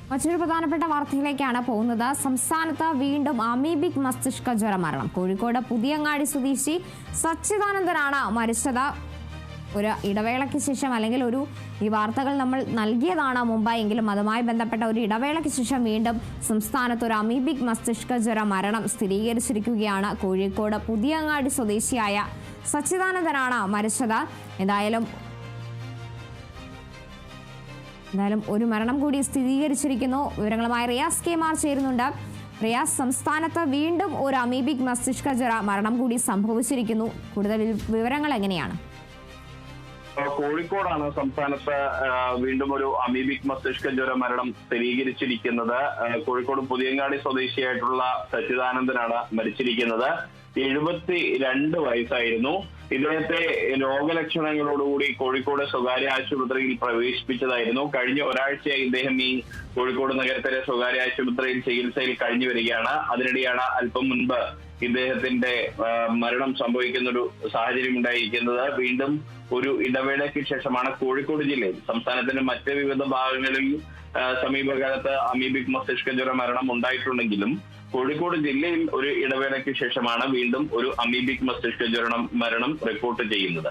മറ്റൊരു പ്രധാനപ്പെട്ട വാർത്തയിലേക്കാണ് പോകുന്നത്. സംസ്ഥാനത്ത് വീണ്ടും അമീബിക് മസ്തിഷ്ക ജ്വര മരണം. കോഴിക്കോട് പുതിയങ്ങാടി സ്വദേശി സച്ചിദാനന്ദനാണ് മരിച്ചത്. ഒരു ഇടവേളയ്ക്ക് ശേഷം, അല്ലെങ്കിൽ ഈ വാർത്തകൾ നമ്മൾ നൽകിയതാണ് മുമ്പായെങ്കിലും അതുമായി ബന്ധപ്പെട്ട ഒരു ഇടവേളയ്ക്ക് ശേഷം വീണ്ടും സംസ്ഥാനത്ത് ഒരു അമീബിക് മസ്തിഷ്ക ജ്വര മരണം സ്ഥിരീകരിച്ചിരിക്കുകയാണ്. കോഴിക്കോട് പുതിയങ്ങാടി സ്വദേശിയായ സച്ചിദാനന്ദനാണ് മരിച്ചത്. എന്തായാലും ഒരു മരണം കൂടി സ്ഥിരീകരിച്ചിരിക്കുന്നു. വിവരങ്ങളുമായി റിയാസ് കെ മാർ ചേരുന്നുണ്ട്. റിയാസ്, സംസ്ഥാനത്ത് വീണ്ടും ഒരു അമീബിക് മസ്തിഷ്ക ജ്വര മരണം കൂടി സംഭവിച്ചിരിക്കുന്നു. കൂടുതൽ വിവരങ്ങൾ എങ്ങനെയാണ്? കോഴിക്കോടാണ് സംസ്ഥാനത്ത് വീണ്ടും ഒരു അമീബിക് മസ്തിഷ്ക ജ്വര മരണം സ്ഥിരീകരിച്ചിരിക്കുന്നത്. കോഴിക്കോട് പുതിയങ്ങാടി സ്വദേശിയായിട്ടുള്ള സച്ചിദാനന്ദനാണ് മരിച്ചിരിക്കുന്നത്. 72 വയസ്സായിരുന്നു. ഇദ്ദേഹത്തെ രോഗലക്ഷണങ്ങളോടുകൂടി കോഴിക്കോട് സ്വകാര്യ ആശുപത്രിയിൽ പ്രവേശിപ്പിച്ചതായിരുന്നു. കഴിഞ്ഞ ഒരാഴ്ചയായി ഇദ്ദേഹം ഈ കോഴിക്കോട് നഗരത്തിലെ സ്വകാര്യ ആശുപത്രിയിൽ ചികിത്സയിൽ കഴിഞ്ഞു വരികയാണ്. അതിനിടെയാണ് അല്പം മുൻപ് ഇദ്ദേഹത്തിന്റെ മരണം സംഭവിക്കുന്ന ഒരു സാഹചര്യം ഉണ്ടായിരിക്കുന്നത്. വീണ്ടും ഒരു ഇടവേളയ്ക്ക് ശേഷമാണ് കോഴിക്കോട് ജില്ലയിൽ, സംസ്ഥാനത്തിന്റെ മറ്റ് വിവിധ ഭാഗങ്ങളിൽ സമീപകാലത്ത് അമീബിക് മസ്തിഷ്ക ജ്വര മരണം ഉണ്ടായിട്ടുണ്ടെങ്കിലും കോഴിക്കോട് ജില്ലയിൽ ഒരു ഇടവേളയ്ക്ക് ശേഷമാണ് വീണ്ടും ഒരു അമീബിക് മസ്തിഷ്ക ജ്വര മരണം റിപ്പോർട്ട് ചെയ്യുന്നത്.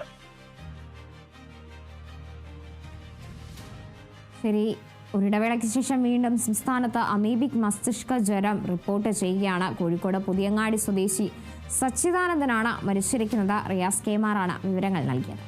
ശരി, ഒരിടവേളയ്ക്ക് ശേഷം വീണ്ടും സംസ്ഥാനത്ത് അമീബിക് മസ്തിഷ്ക ജ്വരം റിപ്പോർട്ട് ചെയ്യുകയാണ്. കോഴിക്കോട് പുതിയങ്ങാടി സ്വദേശി സച്ചിദാനന്ദനാണ് മരിച്ചിരിക്കുന്നത്. റിയാസ് കെ മാറാണ് വിവരങ്ങൾ നൽകിയത്.